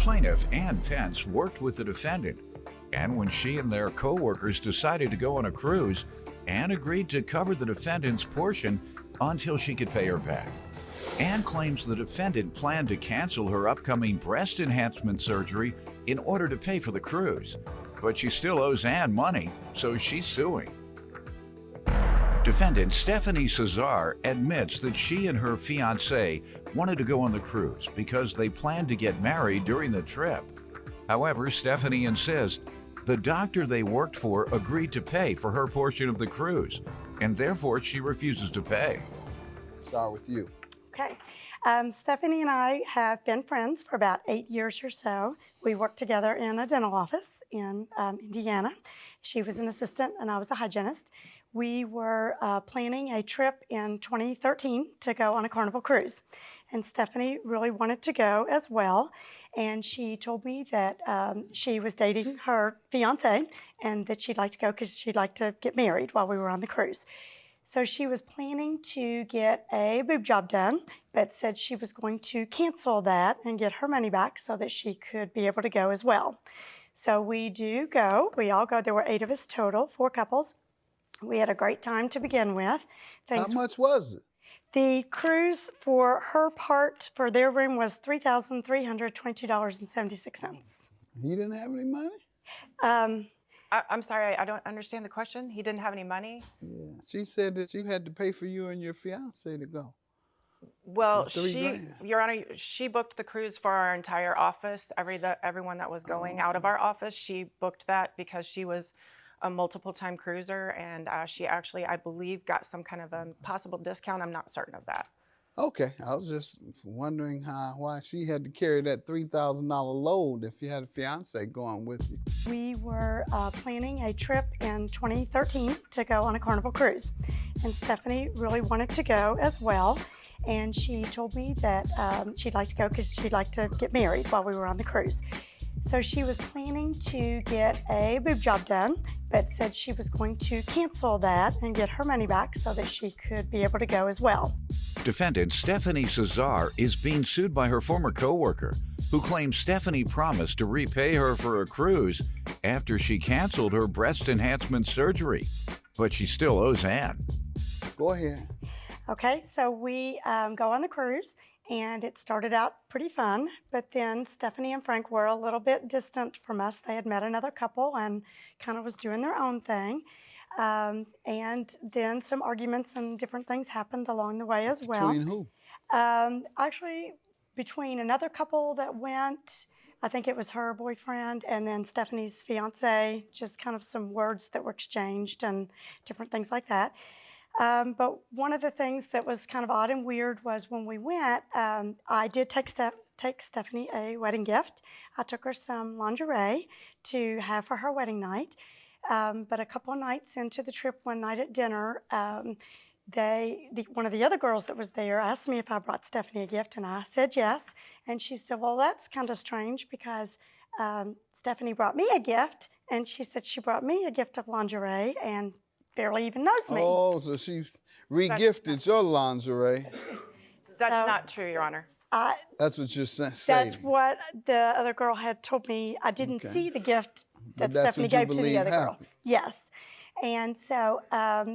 plaintiff, Ann Pence, worked with the defendant, and when she and their co-workers decided to go on a cruise, Ann agreed to cover the defendant's portion until she could pay her back. Ann claims the defendant planned to cancel her upcoming breast enhancement surgery in order to pay for the cruise, but she still owes Ann money, so she's suing. Defendant Stephanie Cesar admits that she and her fiancé wanted to go on the cruise because they planned to get married during the trip. However, Stephanie insists the doctor they worked for agreed to pay for her portion of the cruise, and therefore she refuses to pay. Start with you. Okay. Stephanie and I have been friends for about 8 years or so. We worked together in a dental office in Indiana. She was an assistant and I was a hygienist. We were planning a trip in 2013 to go on a Carnival cruise. And Stephanie really wanted to go as well. And she told me that she was dating her fiance and that she'd like to go because she'd like to get married while we were on the cruise. So she was planning to get a boob job done, but said she was going to cancel that and get her money back so that she could be able to go as well. So we do go. We all go. There were 8 of us total, 4 couples. We had a great time to begin with. How much was it? The cruise for her part, for their room, was $3,322.76. He didn't have any money? I'm sorry, I don't understand the question. He didn't have any money? Yeah, she said that you had to pay for you and your fiance to go. Well, $3,000. Your Honor, she booked the cruise for our entire office. Everyone that was going out of our office, she booked that because she was a multiple-time cruiser, and she actually, I believe, got some kind of a possible discount. I'm not certain of that. Okay, I was just wondering why she had to carry that $3,000 load if you had a fiance going with you. We were planning a trip in 2013 to go on a Carnival cruise. And Stephanie really wanted to go as well. And she told me that she'd like to go because she'd like to get married while we were on the cruise. So she was planning to get a boob job done, but said she was going to cancel that and get her money back so that she could be able to go as well. Defendant Stephanie Cesar is being sued by her former co-worker, who claims Stephanie promised to repay her for a cruise after she canceled her breast enhancement surgery, but she still owes Ann. Go ahead. Okay, so we go on the cruise, and it started out pretty fun, but then Stephanie and Frank were a little bit distant from us. They had met another couple and kind of was doing their own thing. And then some arguments and different things happened along the way as well. Between who? Actually, between another couple that went, I think it was her boyfriend, and then Stephanie's fiance, just kind of some words that were exchanged and different things like that. But one of the things that was kind of odd and weird was when we went, I did take Stephanie a wedding gift. I took her some lingerie to have for her wedding night. But a couple of nights into the trip, one night at dinner, one of the other girls that was there asked me if I brought Stephanie a gift, and I said yes. And she said, well, that's kind of strange because Stephanie brought me a gift, and she said she brought me a gift of lingerie and barely even knows me. Oh, so she re-gifted your lingerie. That's not true, Your Honor. That's what you're saying. That's what the other girl had told me. I didn't see the gift that Stephanie gave to the other girl. Yes. And so...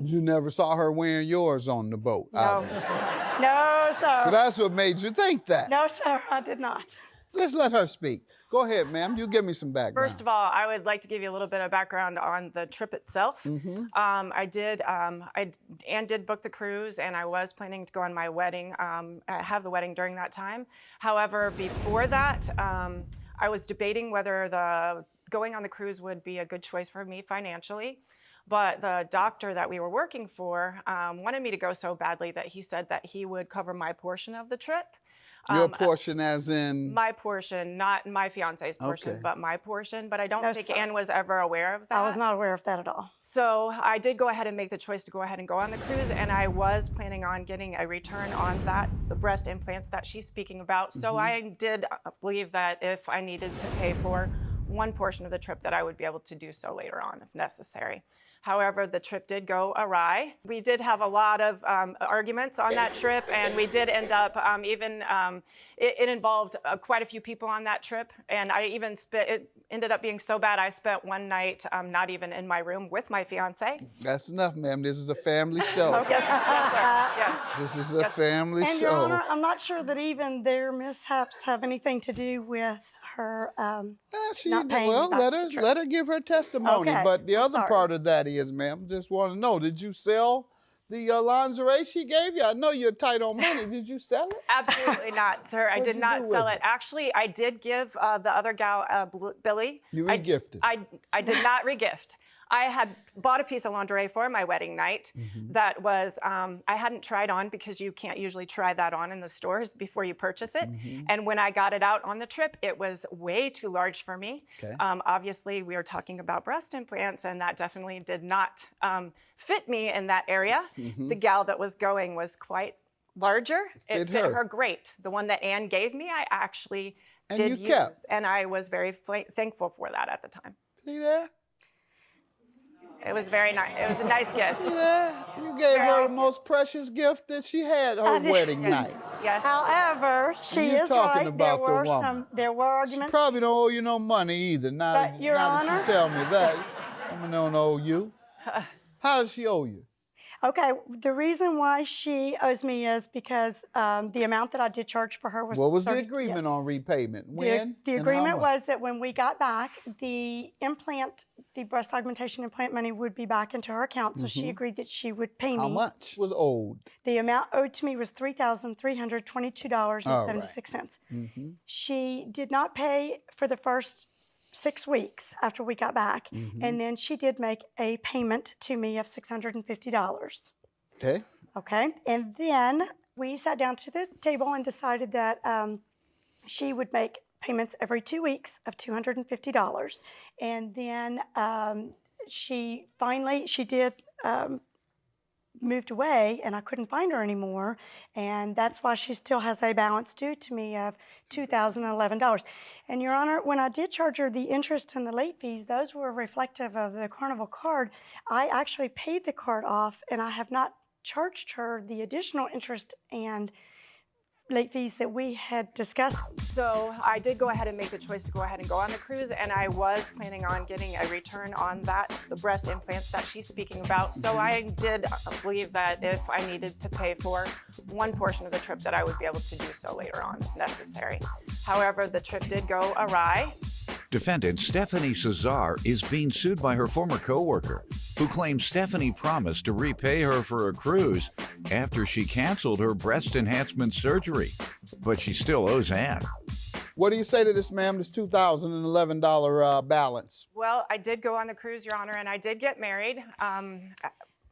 you never saw her wearing yours on the boat? No. Obviously. No, sir. So that's what made you think that? No, sir, I did not. Let's let her speak. Go ahead, ma'am. You give me some background. First of all, I would like to give you a little bit of background on the trip itself. Ann did book the cruise, and I was planning to go on my wedding, have the wedding during that time. However, before that, I was debating whether going on the cruise would be a good choice for me financially. But the doctor that we were working for wanted me to go so badly that he said that he would cover my portion of the trip. Your portion as in? My portion, not my fiance's portion, but my portion. But I don't think Ann was ever aware of that. I was not aware of that at all. So I did go ahead and make the choice to go ahead and go on the cruise, and I was planning on getting a return on the breast implants that she's speaking about. So I did believe that if I needed to pay for one portion of the trip, that I would be able to do so later on if necessary. However, the trip did go awry. We did have a lot of arguments on that trip, and we did end up it involved quite a few people on that trip. And it ended up being so bad, I spent one night not even in my room with my fiance. That's enough, ma'am. This is a family show. Oh, yes, yes, sir. Yes. This is a family And show. Your Honor, I'm not sure that even their mishaps have anything to do with her not paying well, back let her give her testimony. Okay. But the other Sorry. part of that is, ma'am, just want to know, did you sell the lingerie she gave you? I know you're tight on money. Did you sell it? Absolutely not, sir. I What'd did you not do sell with it. it? Actually, I did give the other gal, Billy. You re-gifted. I did not re-gift. I had bought a piece of lingerie for my wedding night that was, I hadn't tried on because you can't usually try that on in the stores before you purchase it. And when I got it out on the trip, it was way too large for me. Okay. Obviously, we are talking about breast implants, and that definitely did not fit me in that area. The gal that was going was quite larger. It fit her great. The one that Ann gave me, I actually did use. Kept. And I was very thankful for that at the time. See there? It was very nice. It was a nice gift. See there? You gave her the most precious gift that she had her wedding night. Yes. However, she You is talking right. about the woman. There were arguments. She probably don't owe you no money either. Now But, Your that Honor- you tell me that, woman don't owe you. How does she owe you? Okay, the reason why she owes me is because the amount that I did charge for her was What was the 30 agreement yes. on repayment? The When? and how agreement much? was that when we got back, the breast augmentation implant money would be back into her account. So she agreed that she would pay How me. much was owed? The amount owed to me was $3,322.76. She did not pay for the first 6 weeks after we got back, and then she did make a payment to me of $650. Okay. Okay, and then we sat down to the table and decided that she would make payments every 2 weeks of $250, and then she did moved away, and I couldn't find her anymore, and that's why she still has a balance due to me of $2,011. And Your Honor, when I did charge her the interest and the late fees, those were reflective of the Carnival card. I actually paid the card off, and I have not charged her the additional interest and late fees that we had discussed. So I did go ahead and make the choice to go ahead and go on the cruise, and I was planning on getting a return on the breast implants that she's speaking about. So I did believe that if I needed to pay for one portion of the trip, that I would be able to do so later on if necessary. However, the trip did go awry. Defendant Stephanie Cesar is being sued by her former co-worker, who claims Stephanie promised to repay her for a cruise after she canceled her breast enhancement surgery. But she still owes Ann. What do you say to this, ma'am, this $2,011 balance? Well, I did go on the cruise, Your Honor, and I did get married. And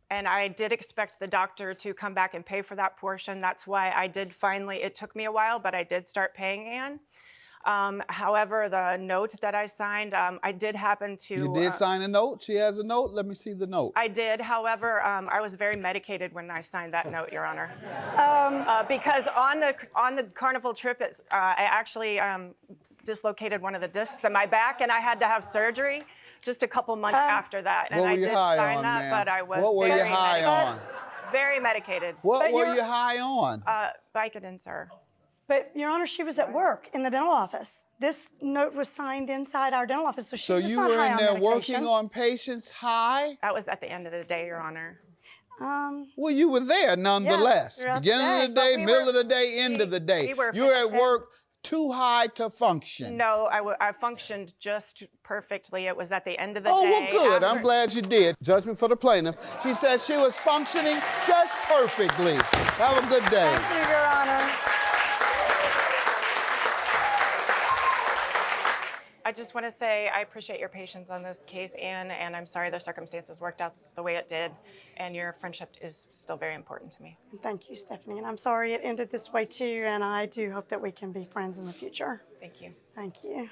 I did expect the doctor to come back and pay for that portion. That's why I did finally, it took me a while, but I did start paying Ann. However, the note that I signed, I did happen to... You did sign a note? She has a note? Let me see the note. I did. However, I was very medicated when I signed that note, Your Honor. Because on the Carnival trip, I actually dislocated one of the discs in my back, and I had to have surgery just a couple months after that. And What I were you did high sign on, that, ma'am? but I was What were you very high medicated. on? Very medicated. What were you high on? Vicodin, sir. But Your Honor, she was at work in the dental office. This note was signed inside our dental office, so she was So you not were high in on there medication. working on patients high? That was at the end of the day, Your Honor. Well, you were there nonetheless. throughout the Beginning of the day, day, but we middle were- of the day, end of the day. we were You were at fixing- work too high to function. No, I functioned just perfectly. It was at the end of the Oh, day. well, good. I'm after- glad you did. Judgment for the plaintiff. She said she was functioning just perfectly. Have a good day. Thank you, Your Honor. I just want to say I appreciate your patience on this case, Ann, and I'm sorry the circumstances worked out the way it did, and your friendship is still very important to me. Thank you, Stephanie. And I'm sorry it ended this way too, and I do hope that we can be friends in the future. Thank you. Thank you.